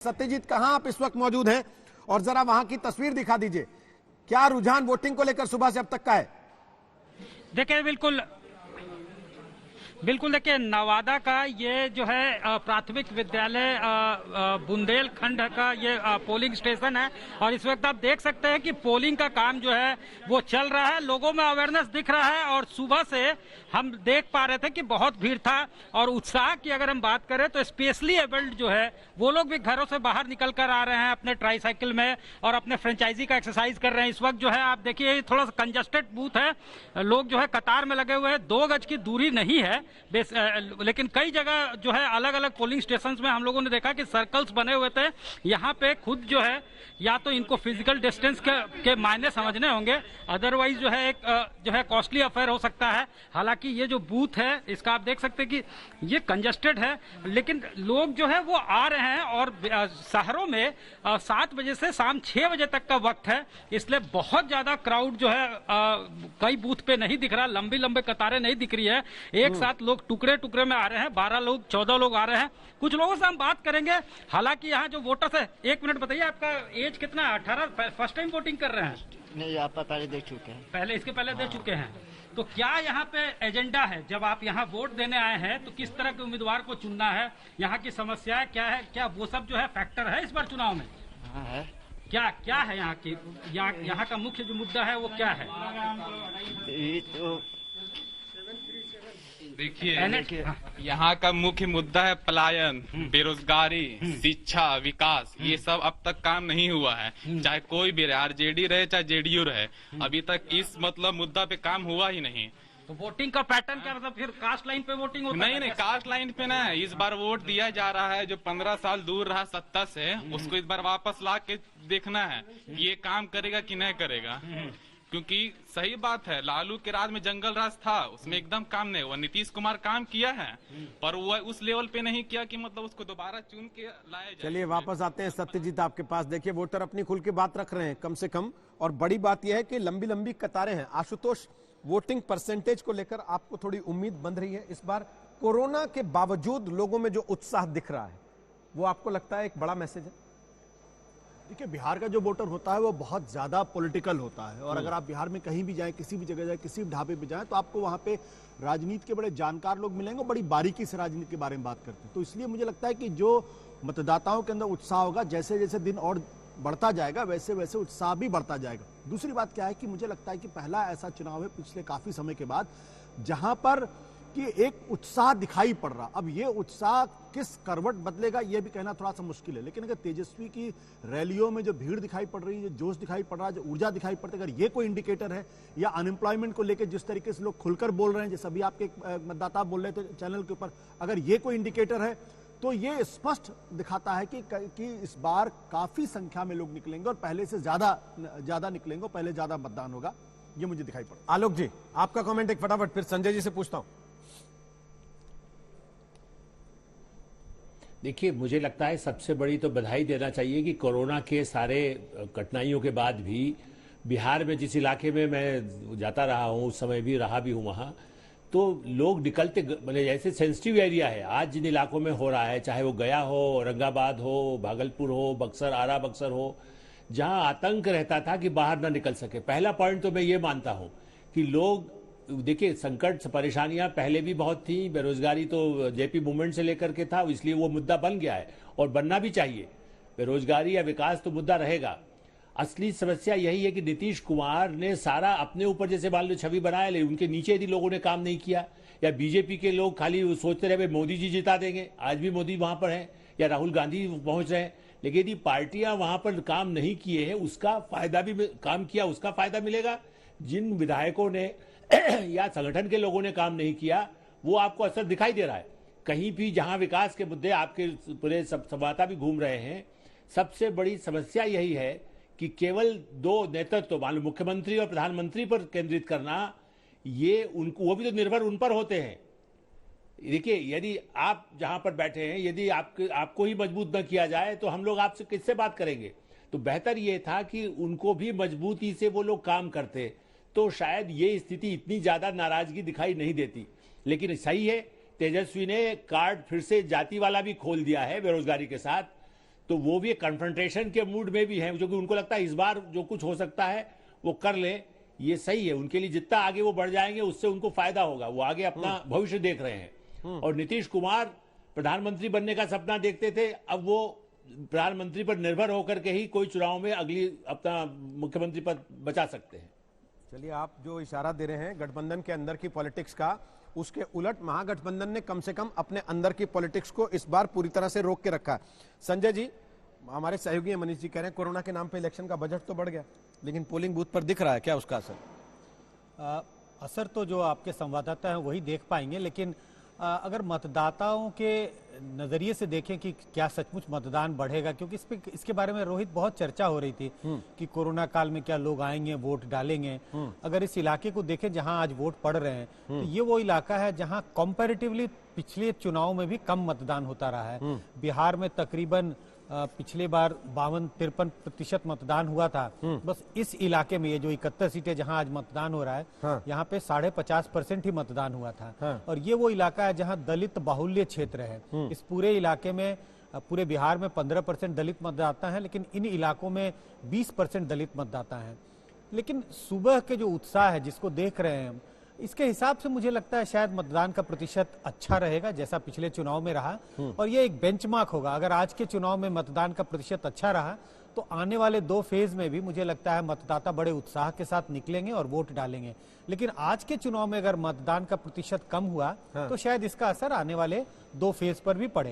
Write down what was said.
सत्यजीत, कहां आप इस वक्त मौजूद हैं और जरा वहां की तस्वीर दिखा दीजिए। क्या रुझान वोटिंग को लेकर सुबह से अब तक का है? देखिए बिल्कुल देखिए, नवादा का ये जो है प्राथमिक विद्यालय बुंदेलखंड का ये पोलिंग स्टेशन है और इस वक्त आप देख सकते हैं कि पोलिंग का काम जो है वो चल रहा है। लोगों में अवेयरनेस दिख रहा है और सुबह से हम देख पा रहे थे कि बहुत भीड़ था और उत्साह की अगर हम बात करें तो स्पेशली एबल्ड जो है वो लोग भी घरों से बाहर निकल कर आ रहे हैं अपने ट्राईसाइकिल में और अपने फ्रेंचाइजी का एक्सरसाइज कर रहे हैं। इस वक्त जो है आप देखिए थोड़ा सा कंजस्टेड बूथ है, लोग जो है कतार में लगे हुए हैं, 2 गज की दूरी नहीं है लेकिन कई जगह जो है अलग अलग पोलिंग स्टेशन में हम लोगों ने देखा कि सर्कल्स बने हुए थे। यहाँ पे खुद जो है या तो इनको फिजिकल डिस्टेंस के मायने समझने होंगे, अदरवाइज जो है एक जो है कॉस्टली अफेयर हो सकता है। हालांकि ये जो बूथ है इसका आप देख सकते हैं कि ये कंजस्टेड है, लेकिन लोग जो है वो आ रहे हैं और शहरों में 7 बजे से शाम 6 बजे तक का वक्त है, इसलिए बहुत ज्यादा क्राउड जो है कई बूथ पे नहीं दिख रहा, लंबी लंबी कतारें नहीं दिख रही है। एक साथ लोग टुकड़े टुकड़े में आ रहे हैं, 12 लोग 14 लोग आ रहे हैं। कुछ लोगों से हम बात करेंगे। हालांकि यहाँ जो वोटर्स है, 1 मिनट बताइए आपका एज कितना है? 18? फर्स्ट टाइम वोटिंग कर रहे हैं? नहीं, आप पहले दे चुके हैं। इसके पहले दे चुके हैं। तो क्या यहाँ पे एजेंडा है? जब आप यहाँ वोट देने आए हैं तो किस तरह के उम्मीदवार को चुनना है, यहाँ की समस्याएं क्या है, क्या वो सब जो है फैक्टर है इस बार चुनाव में? हाँ है। क्या है यहाँ की, यहाँ का मुख्य जो मुद्दा है वो क्या है? ये तो देखिए, यहाँ का मुख्य मुद्दा है पलायन, बेरोजगारी, शिक्षा, विकास। ये सब अब तक काम नहीं हुआ है, चाहे कोई भी रहे, आरजेडी रहे चाहे जेडीयू रहे, अभी तक इस मुद्दा पे काम हुआ ही नहीं। तो वोटिंग का पैटर्न क्या, मतलब फिर कास्ट लाइन पे वोटिंग होता है? नहीं, कास्ट लाइन पे ना, इस बार वोट दिया जा रहा है। जो 15 साल दूर रहा सत्ता से, उसको इस बार वापस ला के देखना है ये काम करेगा कि नहीं करेगा। क्योंकि सही बात है, लालू के राज में जंगल राज था, उसमें एकदम काम नहीं हुआ। नीतीश कुमार काम किया है पर वो उस लेवल पे नहीं किया कि मतलब उसको दोबारा चुन के लाया जाए। चलिए वापस आते हैं सत्यजीत आपके पास। देखिए वोटर अपनी खुल के बात रख रहे हैं कम से कम, और बड़ी बात यह है कि लंबी लंबी कतारें हैं। आशुतोष, वोटिंग परसेंटेज को लेकर आपको थोड़ी उम्मीद बंध रही है इस बार? कोरोना के बावजूद लोगों में जो उत्साह दिख रहा है वो आपको लगता है एक बड़ा मैसेज है? देखिए, बिहार का जो वोटर होता है वो बहुत ज़्यादा पॉलिटिकल होता है और अगर आप बिहार में कहीं भी जाएं, किसी भी जगह जाएं, किसी भी ढाबे पे जाएं तो आपको वहाँ पे राजनीति के बड़े जानकार लोग मिलेंगे, बड़ी बारीकी से राजनीति के बारे में बात करते हैं। तो इसलिए मुझे लगता है कि जो मतदाताओं के अंदर उत्साह होगा, जैसे जैसे दिन और बढ़ता जाएगा वैसे वैसे उत्साह भी बढ़ता जाएगा। दूसरी बात क्या है कि मुझे लगता है कि पहला ऐसा चुनाव है पिछले काफ़ी समय के बाद जहाँ पर कि एक उत्साह दिखाई पड़ रहा। अब ये उत्साह किस करवट बदलेगा ये भी कहना थोड़ा सा मुश्किल है, लेकिन अगर तेजस्वी की रैलियों में जो भीड़ दिखाई पड़ रही है, जो जोश दिखाई पड़ रहा है, जो ऊर्जा दिखाई पड़ती है, अगर ये कोई इंडिकेटर है, या अनएम्प्लॉयमेंट को लेकर जिस तरीके से लोग खुलकर बोल रहे हैं, जैसे अभी आपके मतदाता बोल रहे थे चैनल के ऊपर, अगर ये कोई इंडिकेटर है तो ये स्पष्ट दिखाता है कि इस बार काफी संख्या में लोग निकलेंगे और पहले से ज्यादा निकलेंगे, पहले ज्यादा मतदान होगा, ये मुझे दिखाई पड़ा। आलोक जी, आपका कमेंट एक फटाफट, फिर संजय जी से पूछता हूं। देखिए, मुझे लगता है सबसे बड़ी तो बधाई देना चाहिए कि कोरोना के सारे कठिनाइयों के बाद भी बिहार में जिस इलाके में मैं जाता रहा हूँ, उस समय भी रहा भी हूँ वहाँ, तो लोग निकलते, मतलब जैसे सेंसिटिव एरिया है आज जिन इलाकों में हो रहा है, चाहे वो गया हो, औरंगाबाद हो, भागलपुर हो, बक्सर, आरा बक्सर हो, जहाँ आतंक रहता था कि बाहर ना निकल सके। पहला पॉइंट तो मैं ये मानता हूँ कि लोग, देखिए संकट परेशानियां पहले भी बहुत थी, बेरोजगारी तो जेपी मूवमेंट से लेकर के था, इसलिए वो मुद्दा बन गया है और बनना भी चाहिए। बेरोजगारी या विकास तो मुद्दा रहेगा। असली समस्या यही है कि नीतीश कुमार ने सारा अपने ऊपर जैसे मान लो छवि बनाया, ले उनके नीचे यदि लोगों ने काम नहीं किया, या बीजेपी के लोग खाली सोचते रहे मोदी जी जिता देंगे, आज भी मोदी वहां पर है, या राहुल गांधी पहुंच रहे हैं, लेकिन यदि पार्टियां वहां पर काम नहीं किए हैं, उसका फायदा भी, काम किया उसका फायदा मिलेगा। जिन विधायकों ने या संगठन के लोगों ने काम नहीं किया वो आपको असर दिखाई दे रहा है। कहीं भी जहां विकास के मुद्दे आपके पूरे संवाददाता भी घूम रहे हैं, सबसे बड़ी समस्या यही है कि केवल 2 नेतृत्व, मान लो मुख्यमंत्री और प्रधानमंत्री पर केंद्रित करना, ये उनको, वो भी तो निर्भर उन पर होते हैं। देखिए, यदि आप जहां पर बैठे हैं, यदि आपको ही मजबूत न किया जाए तो हम लोग आपसे किससे बात करेंगे? तो बेहतर ये था कि उनको भी मजबूती से वो लोग काम करते, तो शायद ये स्थिति इतनी ज्यादा नाराजगी दिखाई नहीं देती। लेकिन सही है, तेजस्वी ने कार्ड फिर से जाति वाला भी खोल दिया है बेरोजगारी के साथ, तो वो भी कन्फ्रंटेशन के मूड में भी हैं, क्योंकि उनको लगता है इस बार जो कुछ हो सकता है वो कर ले, ये सही है उनके लिए। जितना आगे वो बढ़ जाएंगे उससे उनको फायदा होगा, वो आगे अपना भविष्य देख रहे हैं। और नीतीश कुमार प्रधानमंत्री बनने का सपना देखते थे, अब वो प्रधानमंत्री पर निर्भर होकर के ही कोई चुनाव में अगली अपना मुख्यमंत्री पद बचा सकते हैं। चलिए, आप जो इशारा दे रहे हैं गठबंधन के अंदर की पॉलिटिक्स का, उसके उलट महागठबंधन ने कम से कम अपने अंदर की पॉलिटिक्स को इस बार पूरी तरह से रोक के रखा। संजय जी, हमारे सहयोगी मनीष जी कह रहे हैं कोरोना के नाम पे इलेक्शन का बजट तो बढ़ गया, लेकिन पोलिंग बूथ पर दिख रहा है क्या उसका असर? असर तो जो आपके संवाददाता हैं वही देख पाएंगे, लेकिन अगर मतदाताओं के नजरिए से देखें कि क्या सचमुच मतदान बढ़ेगा, क्योंकि इसके बारे में रोहित बहुत चर्चा हो रही थी कि कोरोना काल में क्या लोग आएंगे वोट डालेंगे। अगर इस इलाके को देखें जहां आज वोट पड़ रहे हैं, तो ये वो इलाका है जहां कंपैरेटिवली पिछले चुनाव में भी कम मतदान होता रहा है। बिहार में तकरीबन पिछले बार 52-53% मतदान हुआ था। बस इस इलाके में ये जो 71 सीटें जहां आज मतदान हो रहा है, यहाँ पे 50.5% ही मतदान हुआ था। और ये वो इलाका है जहां दलित बाहुल्य क्षेत्र है। इस पूरे इलाके में, पूरे बिहार में 15% दलित मतदाता हैं, लेकिन इन इलाकों में 20% दलित मतदाता हैं। लेकिन सुबह के जो उत्साह है जिसको देख रहे हैं, इसके हिसाब से मुझे लगता है शायद मतदान का प्रतिशत अच्छा रहेगा जैसा पिछले चुनाव में रहा, और ये एक बेंचमार्क होगा। अगर आज के चुनाव में मतदान का प्रतिशत अच्छा रहा तो आने वाले 2 फेज में भी मुझे लगता है मतदाता बड़े उत्साह के साथ निकलेंगे और वोट डालेंगे। लेकिन आज के चुनाव में अगर मतदान का प्रतिशत कम हुआ तो शायद इसका असर आने वाले 2 फेज पर भी पड़ेगा।